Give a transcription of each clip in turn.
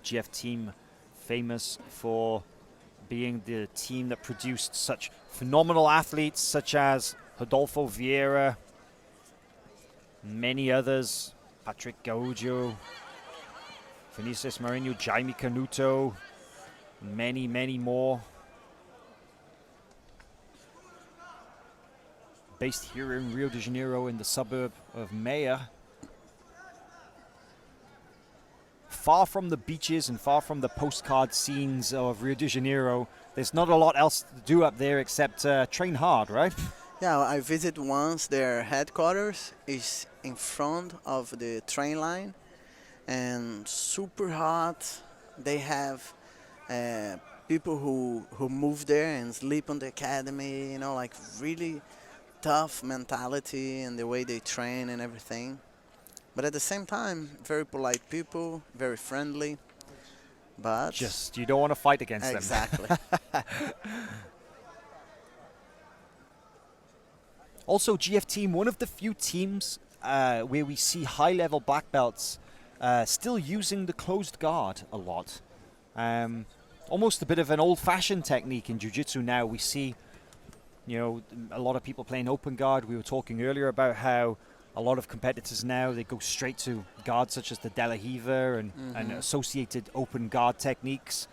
GF team famous for being the team that produced such phenomenal athletes such as Rodolfo Vieira, many others, Patrick Gaudio, Vinicius Marinho, Jaime Canuto, many, many more. Based here in Rio de Janeiro in the suburb of Meia. Far from the beaches and far from the postcard scenes of Rio de Janeiro, there's not a lot else to do up there except train hard, right? Yeah, I visited once. Their headquarters is in front of the train line, and super hot. They have people who move there and sleep on the academy. You know, like really tough mentality and the way they train and everything. But at the same time, very polite people, very friendly. But just you don't want to fight against them. Exactly. Also, GF team, one of the few teams where we see high-level black belts still using the closed guard a lot. Almost a bit of an old-fashioned technique in jiu-jitsu now. We see, you know, a lot of people playing open guard. We were talking earlier about how a lot of competitors now, they go straight to guards such as the De La Riva and associated open guard techniques.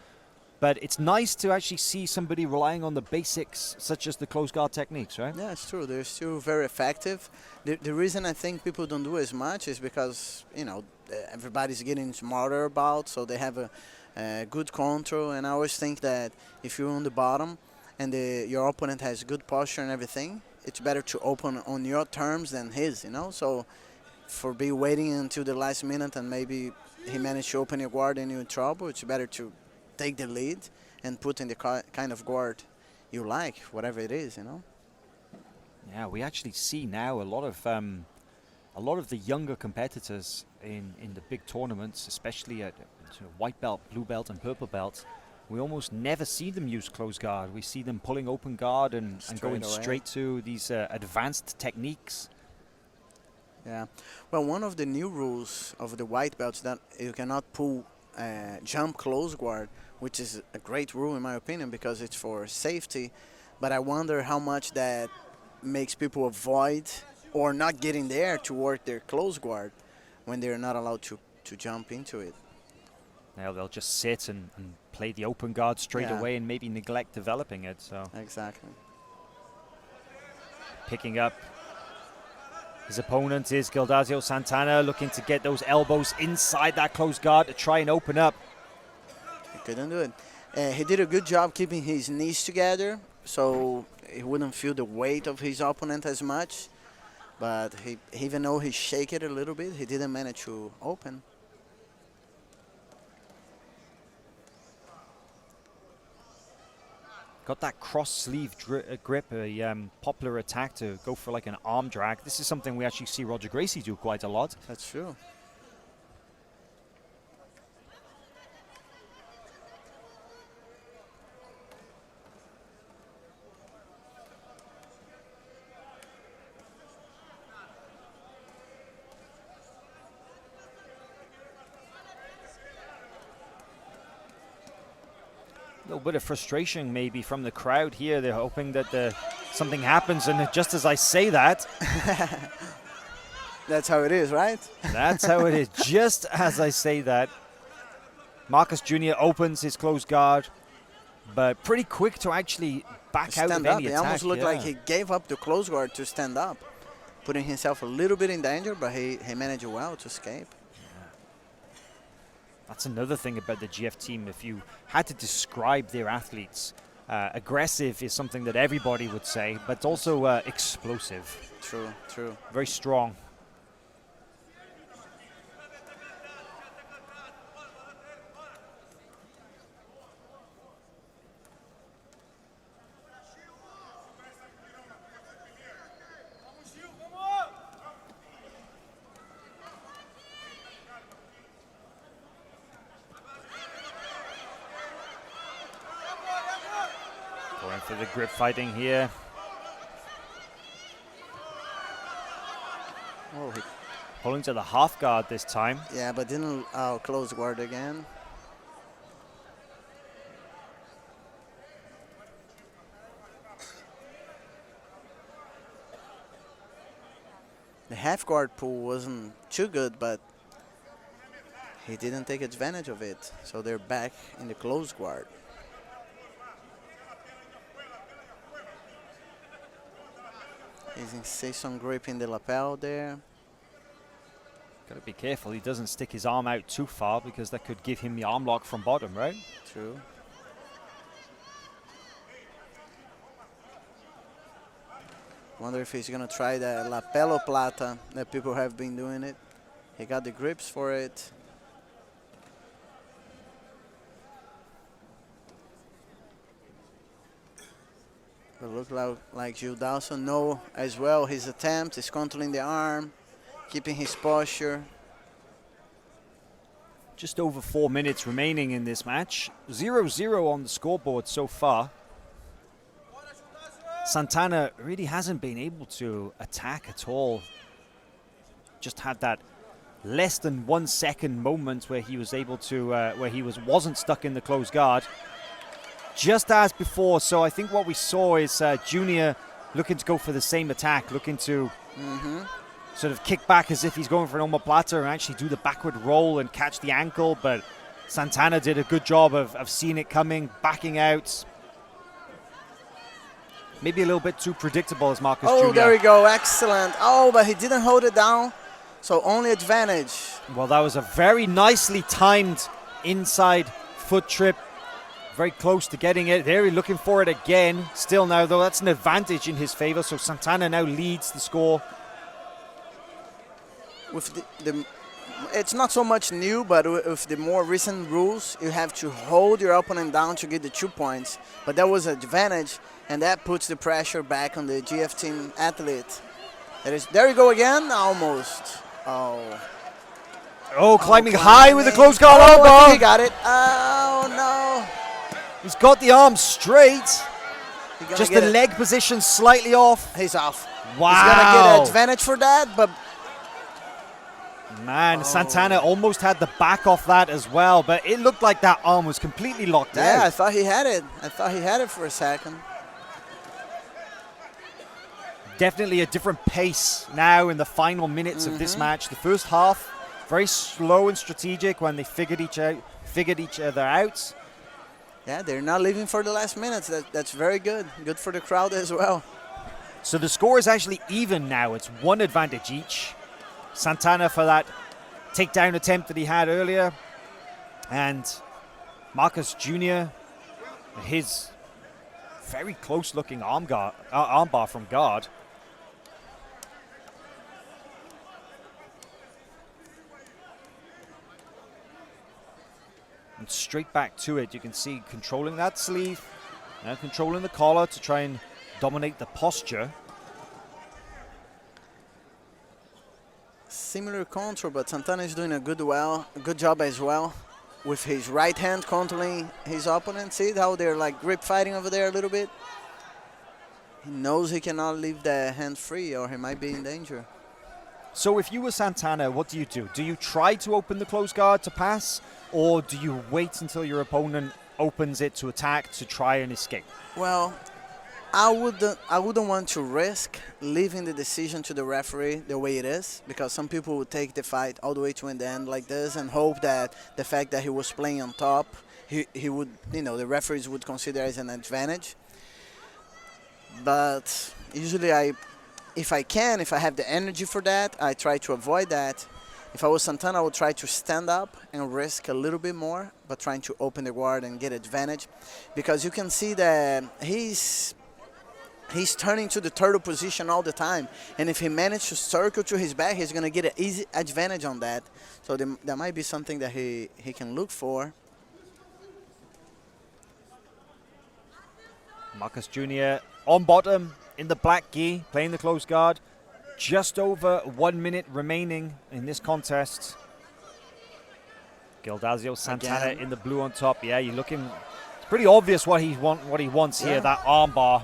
But it's nice to actually see somebody relying on the basics, such as the closed guard techniques, right? Yeah, it's true. They're still very effective. The reason I think people don't do as much is because, you know, everybody's getting smarter about, so they have a good control. And I always think that if you're on the bottom and your opponent has good posture and everything, it's better to open on your terms than his, you know? So for be waiting until the last minute and maybe he managed to open your guard and you're in trouble, it's better to take the lead and put in the kind of guard you like, whatever it is, you know? Yeah, we actually see now a lot of the younger competitors in the big tournaments, especially at white belt, blue belt, and purple belt. We almost never see them use closed guard. We see them pulling open guard and going straight to these advanced techniques. Yeah. Well, one of the new rules of the white belts that you cannot pull jump close guard, which is a great rule in my opinion because it's for safety. But I wonder how much that makes people avoid or not getting there to work their close guard when they're not allowed to jump into it. Now they'll just sit and play the open guard straight away and maybe neglect developing it. So exactly. Picking up his opponent is Gildasio Sant'Anna, looking to get those elbows inside that closed guard to try and open up. He couldn't do it. He did a good job keeping his knees together so he wouldn't feel the weight of his opponent as much. But even though he shake it a little bit, he didn't manage to open. Got that cross sleeve grip, a popular attack to go for like an arm drag. This is something we actually see Roger Gracie do quite a lot. That's true. A little bit of frustration maybe from the crowd here. They're hoping that something happens, and just as I say that... That's how it is, right? That's how it is. Just as I say that, Marcus Jr. opens his closed guard, but pretty quick to actually back out of any attack. He almost looked like he gave up the closed guard to stand up, putting himself a little bit in danger, but he managed well to escape. That's another thing about the GF team. If you had to describe their athletes, aggressive is something that everybody would say, but also explosive. True, true. Very strong. Going for the grip fighting here. Oh, he pulling to the half guard this time. Yeah, but didn't close guard again. The half guard pull wasn't too good, but he didn't take advantage of it. So they're back in the close guard. He's insisting some grip in the lapel there. Got to be careful he doesn't stick his arm out too far, because that could give him the arm lock from bottom, right? True. Wonder if he's gonna try the lapello plata that people have been doing it. He got the grips for it. But look like Gildasio know as well his attempt is controlling the arm, keeping his posture. Just over 4 minutes remaining in this match. 0-0 on the scoreboard so far. Sant'Anna really hasn't been able to attack at all. Just had that less than 1 second moment where he was able to, where he wasn't stuck in the closed guard. Just as before, so I think what we saw is Junior looking to go for the same attack, looking to sort of kick back as if he's going for an omoplata and actually do the backward roll and catch the ankle, but Sant'Anna did a good job of seeing it coming, backing out. Maybe a little bit too predictable as Marcus Jr. Oh, there we go. Excellent. Oh, but he didn't hold it down, so only advantage. Well, that was a very nicely timed inside foot trip. Very close to getting it. There, he's looking for it again. Still now, though, that's an advantage in his favor, so Sant'Anna now leads the score. With it's not so much new, but with the more recent rules, you have to hold your opponent down to get the 2 points. But that was an advantage, and that puts the pressure back on the GF team athlete. There you go again, almost. Oh, climbing high with the close guard elbow. I think he got it. Oh, no. He's got the arm straight. Just the leg position slightly off. He's off. Wow. He's going to get an advantage for that, but... Man, Sant'Anna almost had the back off that as well, but it looked like that arm was completely locked out. Yeah, I thought he had it. I thought he had it for a second. Definitely a different pace now in the final minutes of this match. The first half, very slow and strategic when they figured each other out. Yeah, they're not leaving for the last minutes. That's very good. Good for the crowd as well. So the score is actually even now. It's 1 advantage each. Sant'Anna for that takedown attempt that he had earlier. And Marcus Jr., his very close-looking armbar from guard. And straight back to it. You can see controlling that sleeve, now controlling the collar to try and dominate the posture. Similar control, but Sant'Anna is doing a good job as well with his right hand controlling his opponent. See how they're like grip fighting over there a little bit? He knows he cannot leave the hand free or he might be in danger. So if you were Sant'Anna, what do you do? Do you try to open the close guard to pass, or do you wait until your opponent opens it to attack to try and escape? Well, I wouldn't want to risk leaving the decision to the referee the way it is, because some people would take the fight all the way to the end like this and hope that the fact that he was playing on top, he would, the referees would consider as an advantage. But usually if I have the energy for that, I try to avoid that. If I was Sant'Anna, I would try to stand up and risk a little bit more, but trying to open the guard and get advantage, because you can see that he's turning to the turtle position all the time, and if he manages to circle to his back, he's going to get an easy advantage on that. So that might be something that he can look for. Marcus Jr. on bottom in the black gi, playing the close guard. Just over 1 minute remaining in this contest. Gildasio, Sant'Anna in the blue on top. Yeah, you're looking. It's pretty obvious what he wants here. That armbar.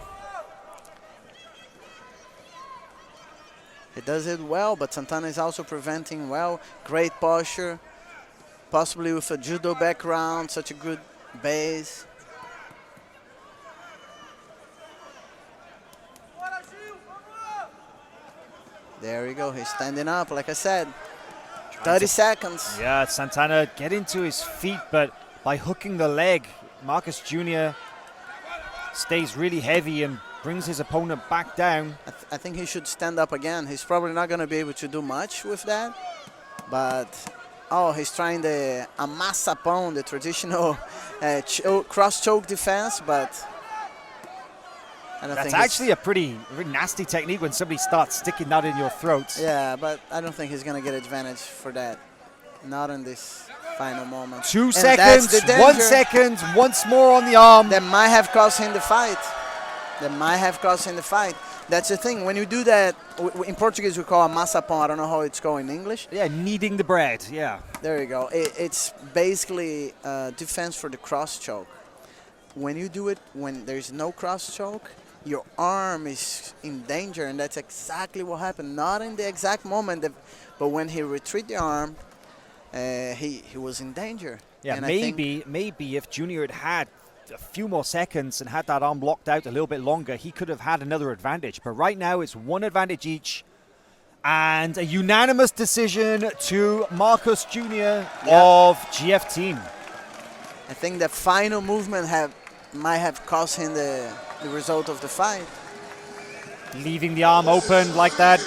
He does it well, but Sant'Anna is also preventing well. Great posture, possibly with a judo background, such a good base. There you go. He's standing up, like I said. 30 seconds. Yeah, Sant'Anna getting to his feet, but by hooking the leg, Marcus Jr. stays really heavy and brings his opponent back down. I think he should stand up again. He's probably not going to be able to do much with that. But, oh, he's trying the amasapão, the traditional cross-choke defense, but I don't That's think actually a pretty nasty technique when somebody starts sticking that in your throat. Yeah, but I don't think he's going to get advantage for that. Not in this final moment. 2 And seconds, that's the 1 danger. second, once more on the arm. That might have cost him the fight. That might have cost him the fight. That's the thing. When you do that, in Portuguese we call a maçapão. I don't know how it's called in English. Yeah, kneading the bread, yeah. There you go. It's basically defense for the cross choke. When you do it when there's no cross choke, your arm is in danger, and that's exactly what happened. Not in the exact moment, but when he retrieved the arm, he was in danger. Yeah, and maybe if Junior had a few more seconds and had that arm locked out a little bit longer, he could have had another advantage. But right now it's one advantage each, and a unanimous decision to Marcus Jr. of GF Team. I think the final movement might have cost him the result of the fight. Leaving the arm open like that.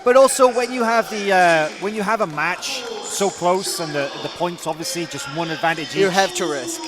But also when you have a match so close and the points obviously just one advantage each. You have to risk.